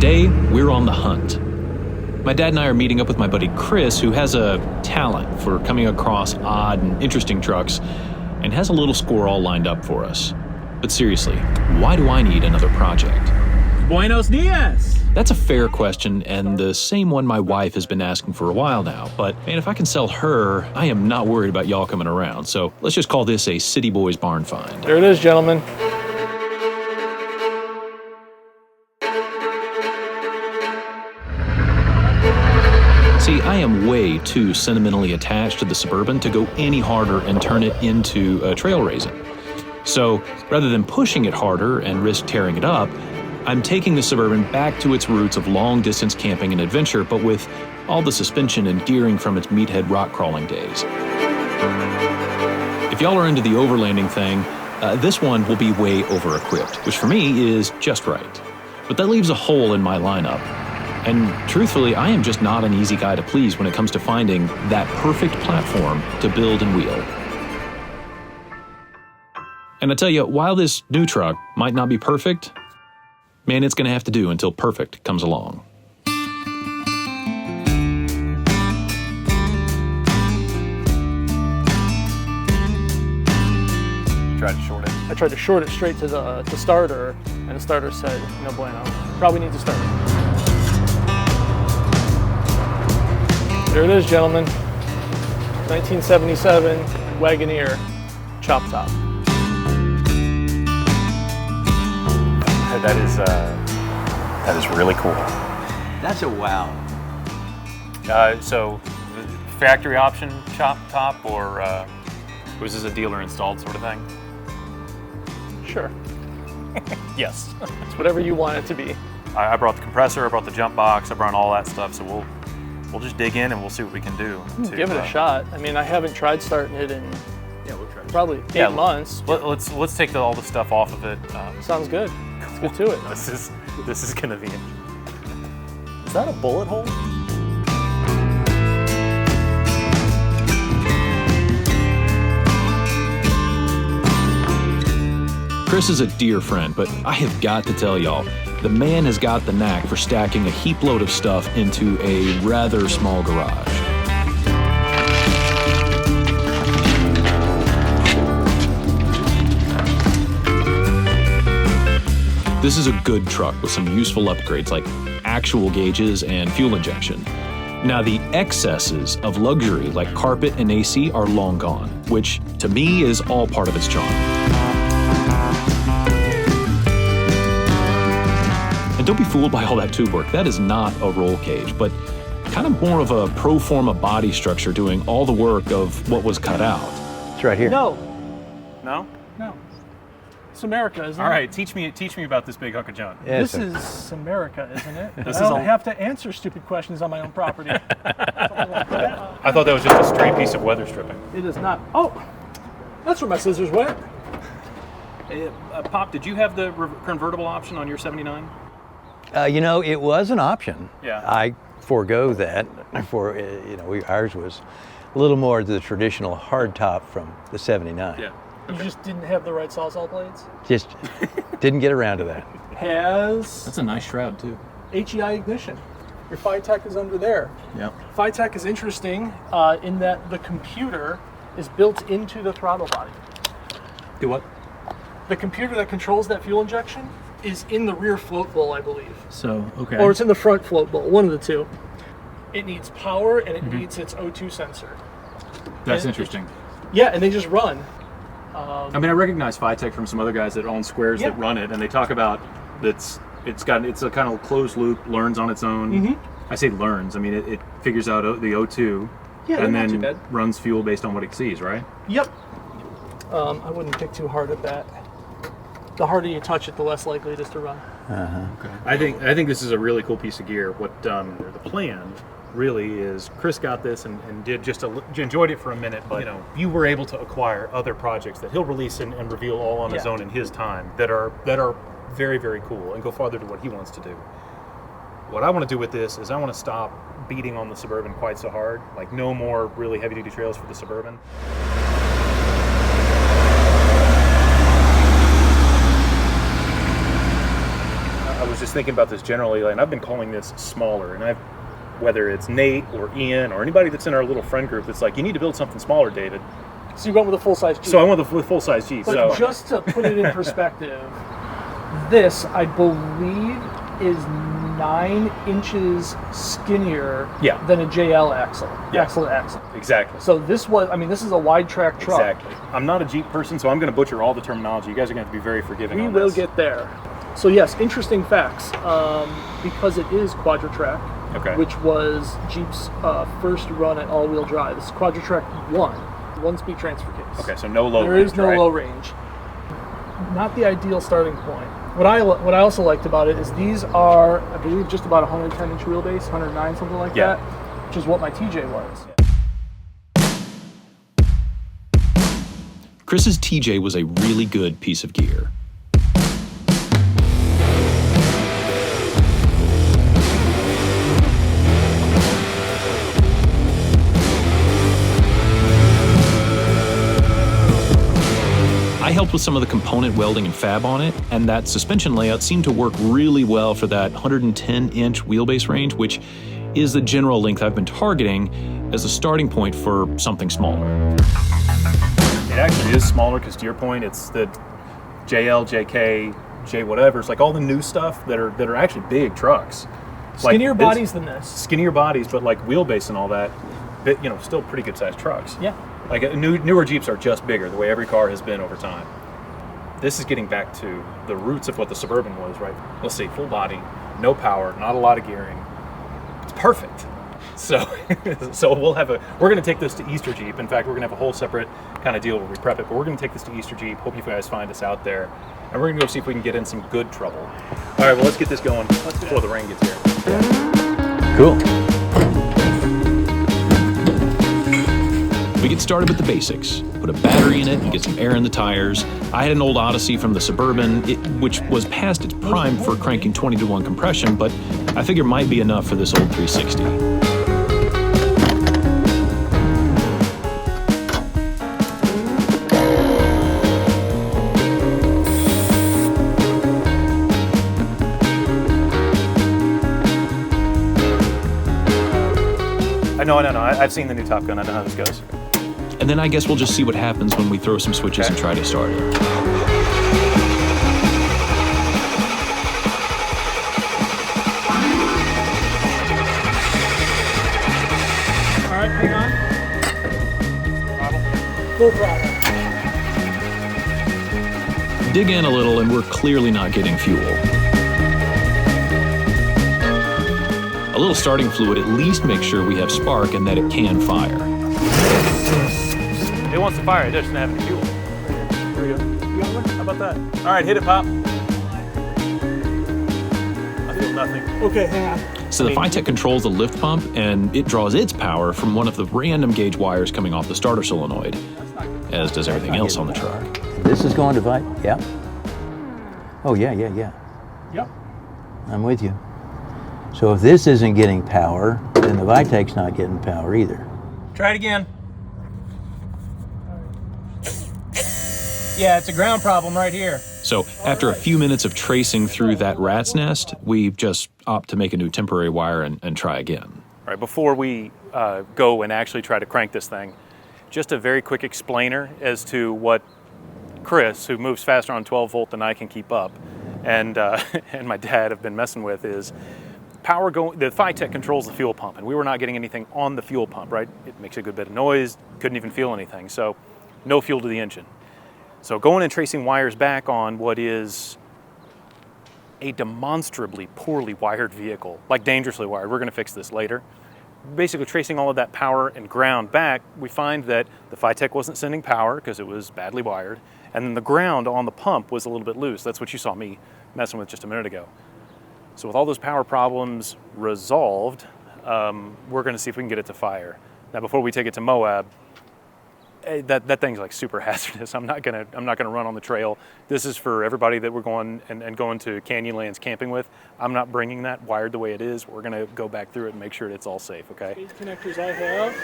Today, we're on the hunt. My dad and I are meeting up with my buddy Kris, who has a talent for coming across odd and interesting trucks and has a little score all lined up for us. But seriously, why do I need another project? Buenos dias! That's a fair question, and the same one my wife has been asking for a while now. But man, if I can sell her, I am not worried about y'all coming around. So let's just call this a City Boys barn find. There it is, gentlemen. See, I am way too sentimentally attached to the Suburban to go any harder and turn it into a trail raisin. So rather than pushing it harder and risk tearing it up, I'm taking the Suburban back to its roots of long-distance camping and adventure, but with all the suspension and gearing from its meathead rock crawling days. If y'all are into the overlanding thing, this one will be way over-equipped, which for me is just right. But that leaves a hole in my lineup. And truthfully, I am just not an easy guy to please when it comes to finding that perfect platform to build and wheel. And I tell you, while this new truck might not be perfect, man, it's going to have to do until perfect comes along. Tried to short it. I tried to short it straight to the starter, and the starter said, no bueno. Probably need to start it. There it is, gentlemen. 1977 Wagoneer chop top. That is really cool. That's a wow. So, factory option chop top, or was this a dealer installed sort of thing? Sure. Yes. It's whatever you want it to be. I brought the compressor, I brought the jump box, I brought all that stuff. So we'll just dig in and we'll see what we can do. Give it a shot. I mean, I haven't tried starting it in We'll try. probably 8 months. Let's take all the stuff off of it. Sounds good. Let's get to it. This is gonna be interesting. Is that a bullet hole? Kris is a dear friend, but I have got to tell y'all, the man has got the knack for stacking a heap load of stuff into a rather small garage. This is a good truck with some useful upgrades like actual gauges and fuel injection. Now the excesses of luxury like carpet and AC are long gone, which to me is all part of its charm. And don't be fooled by all that tube work. That is not a roll cage, but kind of more of a pro forma body structure doing all the work of what was cut out. It's right here. No. No? No. It's America, isn't it? All right, teach me about this big hunk of junk. Yes, This sir. is America, isn't it? This I is don't all- have to answer stupid questions on my own property. I thought that was just a straight piece of weather stripping. It is not. Oh, that's where my scissors went. Pop, did you have the convertible option on your 79? You know, it was an option. Yeah. I forego that for, ours was a little more the traditional hard top from the 79. Yeah. You just didn't have the right Sawzall blades. Just didn't get around to that. Has That's a nice shroud too. HEI ignition. Your Phytech is under there. Yep. Phytech is interesting in that the computer is built into the throttle body. Do what? The computer that controls that fuel injection is in the rear float bowl, I believe. So, okay. Or it's in the front float bowl, one of the two. It needs power and it needs its O2 sensor. That's and interesting. Yeah, and they just run. I mean, I recognize Phytech from some other guys that own squares that run it, and they talk about it's a kind of closed loop, learns on its own. Mm-hmm. I say learns. I mean, it figures out the O2, Yeah, and not too then bad. runs fuel based on what it sees, right? Yep. I wouldn't pick too hard at that. The harder you touch it, the less likely it is to run. Okay. I think this is a really cool piece of gear. What the plan really is, Kris got this and did enjoyed it for a minute, but you were able to acquire other projects that he'll release and reveal all on his own in his time that are very, very cool and go farther to what he wants to do. What I want to do with this is I want to stop beating on the Suburban quite so hard. Like, no more really heavy duty trails for the Suburban. I was just thinking about this generally, and I've been calling this smaller, and whether it's Nate or Ian or anybody that's in our little friend group that's like, you need to build something smaller, David. So you went with a full-size Jeep. So I went with full-size Jeep. But so just to put it in perspective, this, I believe, is 9 inches skinnier than a JL axle. Axle to axle. Exactly. So this is a wide track truck. Exactly. I'm not a Jeep person, so I'm going to butcher all the terminology. You guys are going to have to be very forgiving on this. We will get there. So yes, interesting facts. Because it is Quadra-Track, which was Jeep's first run at all-wheel drive. This is Quadra-Track 1-speed transfer case. Okay, so no low range. There is no low range. Not the ideal starting point. What I also liked about it is these are, I believe, just about 110-inch wheelbase, 109, something like that, which is what my TJ was. Kris's TJ was a really good piece of gear. I helped with some of the component welding and fab on it, and that suspension layout seemed to work really well for that 110-inch wheelbase range, which is the general length I've been targeting as a starting point for something smaller. It actually is smaller because, to your point, it's the JL, JK, J whatever. It's like all the new stuff that are actually big trucks. Skinnier bodies than this. Skinnier bodies, but like wheelbase and all that, but, still pretty good sized trucks. Yeah. Like newer Jeeps are just bigger, the way every car has been over time. This is getting back to the roots of what the Suburban was, right? Let's see, full body, no power, not a lot of gearing. It's perfect. So, we're going to take this to Easter Jeep. In fact, we're going to have a whole separate kind of deal where we prep it, but we're going to take this to Easter Jeep. Hope you guys find us out there. And we're going to go see if we can get in some good trouble. All right, well, let's get this going before the rain gets here. Cool. We get started with the basics. Put a battery in it and get some air in the tires. I had an old Odyssey from the Suburban, which was past its prime for cranking 20-to-1 compression, but I figure might be enough for this old 360. I know. I've seen the new Top Gun. I know how this goes. And then I guess we'll just see what happens when we throw some switches and try to start it. All right, hang on. Full throttle. Dig in a little and we're clearly not getting fuel. A little starting fluid at least makes sure we have spark and that it can fire. It wants to fire, it doesn't have any fuel. Here we go. You got one? How about that? All right, hit it, Pop. I feel nothing. Okay, hang on. So the Phytech controls the lift pump and it draws its power from one of the random gauge wires coming off the starter solenoid, as does everything else on the truck. This is going to Vite? Yeah. Oh, yeah. Yep. I'm with you. So if this isn't getting power, then the Vitec's not getting power either. Try it again. Yeah, it's a ground problem right here. So after a few minutes of tracing through that rat's nest, we just opt to make a new temporary wire and try again. All right, before we go and actually try to crank this thing, just a very quick explainer as to what Kris, who moves faster on 12 volt than I can keep up, and my dad have been messing with is the Phytech controls the fuel pump, and we were not getting anything on the fuel pump, right? It makes a good bit of noise, couldn't even feel anything, so no fuel to the engine. So going and tracing wires back on what is a demonstrably poorly wired vehicle, like dangerously wired, we're gonna fix this later. Basically tracing all of that power and ground back, we find that the Phytech wasn't sending power because it was badly wired, and then the ground on the pump was a little bit loose. That's what you saw me messing with just a minute ago. So with all those power problems resolved, we're gonna see if we can get it to fire. Now before we take it to Moab, that thing's like super hazardous. I'm not gonna run on the trail. This is for everybody that we're going and going to Canyonlands camping with. I'm not bringing that wired the way it is. We're gonna go back through it and make sure it's all safe, okay? These connectors I have.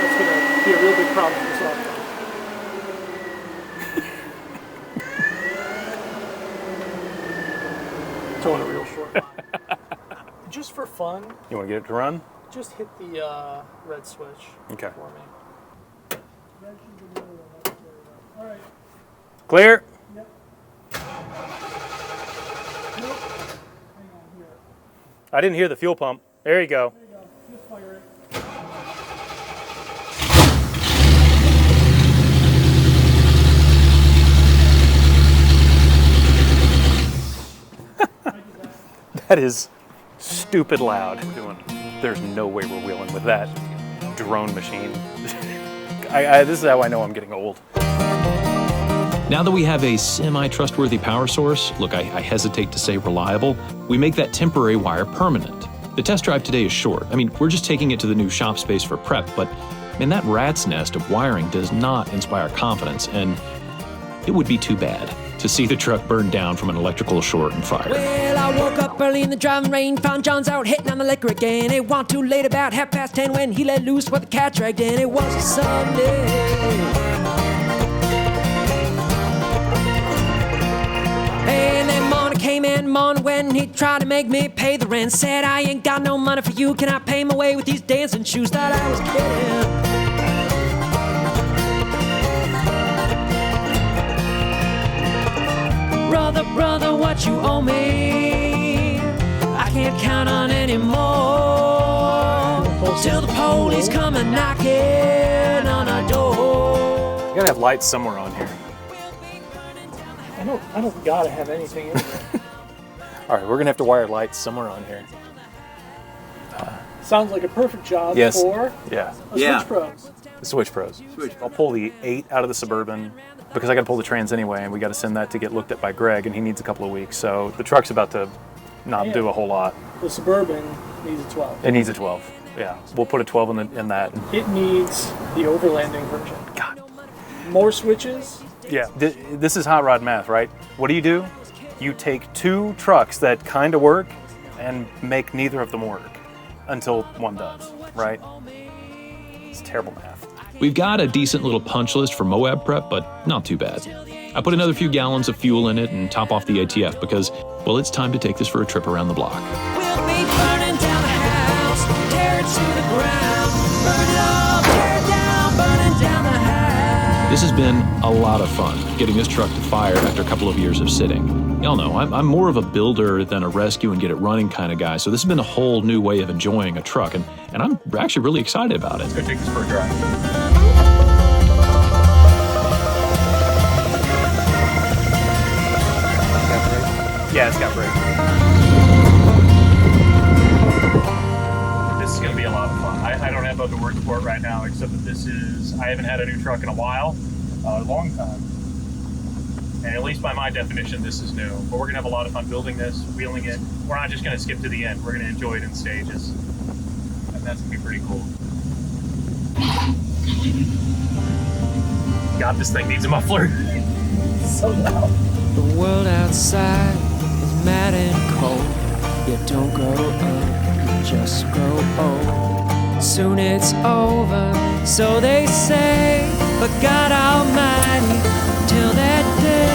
That's gonna be a real big problem for this towing it real short. Just for fun, You want to get it to run? just hit the red switch Okay. for me. All right. Clear. Yep. Nope. Hang on here. I didn't hear the fuel pump. There you go. There you go. Just fire it. That is stupid loud. There's no way we're wheeling with that drone machine. This is how I know I'm getting old. Now that we have a semi-trustworthy power source, look, I hesitate to say reliable, we make that temporary wire permanent. The test drive today is short. I mean, we're just taking it to the new shop space for prep, but man, that rat's nest of wiring does not inspire confidence, and it would be too bad to see the truck burn down from an electrical short and fire. Well, I woke up early in the driving rain, found John's out hitting on the liquor again. It wasn't too late, about 10:30 when he let loose with the cat dragged in. It was a Sunday. And then morning came in, morning when he tried to make me pay the rent. Said, I ain't got no money for you, can I pay my way with these dancing shoes? Thought I was kidding. Brother, what you owe me, I can't count on anymore. Till the police come and knocking on our door. You gotta have lights somewhere on here. I don't gotta have anything in there. All right, we're gonna have to wire lights somewhere on here. Sounds like a perfect job Yes. for Yeah, a Switch Pros. the Switch Pros. I'll pull the 8 out of the Suburban because I gotta pull the trans anyway, and we gotta send that to get looked at by Greg, and he needs a couple of weeks. So the truck's about to not do a whole lot. The Suburban needs a 12. It needs a 12. Yeah, we'll put a 12 in that. It needs the overlanding version. God. More switches. Yeah, this is hot rod math, right? What do? You take 2 trucks that kind of work and make neither of them work until one does, right? It's terrible math. We've got a decent little punch list for Moab prep, but not too bad. I put another few gallons of fuel in it and top off the ATF because, well, it's time to take this for a trip around the block. We'll be burning down the house, tear it to the ground, burn it all, tear it down, burning down the house. This has been a lot of fun, getting this truck to fire after a couple of years of sitting. Y'all know, I'm more of a builder than a rescue and get it running kind of guy, so this has been a whole new way of enjoying a truck, and I'm actually really excited about it. Let's go take this for a drive. Yeah, it's got brakes. This is going to be a lot of fun. I don't have other words for it right now, except that I haven't had a new truck in a while, a long time. And at least by my definition, this is new. But we're going to have a lot of fun building this, wheeling it. We're not just going to skip to the end. We're going to enjoy it in stages. And that's going to be pretty cool. God, this thing needs a muffler. So loud. The world outside is mad and cold. You don't grow up, you just grow old. Soon it's over, so they say. But God Almighty, till that day.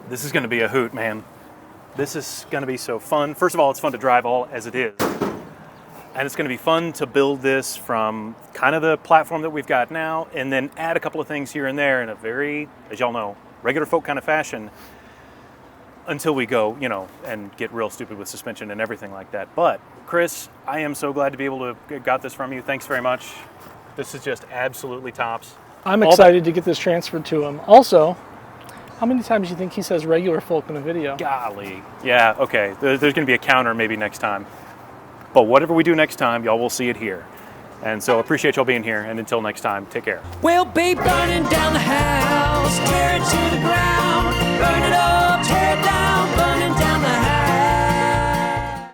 This is going to be a hoot, man. This is going to be so fun. First of all, it's fun to drive all as it is. And it's going to be fun to build this from kind of the platform that we've got now and then add a couple of things here and there in a very, as y'all know, regular folk kind of fashion until we go, and get real stupid with suspension and everything like that. But, Kris, I am so glad to be able to got this from you. Thanks very much. This is just absolutely tops. I'm excited to get this transferred to him. Also, how many times do you think he says regular folk in a video? Golly. Yeah, okay. There's going to be a counter maybe next time. But whatever we do next time, y'all will see it here. And so appreciate y'all being here. And until next time, take care. We'll be burning down the house, tear it to the ground, burn it up, tear it down.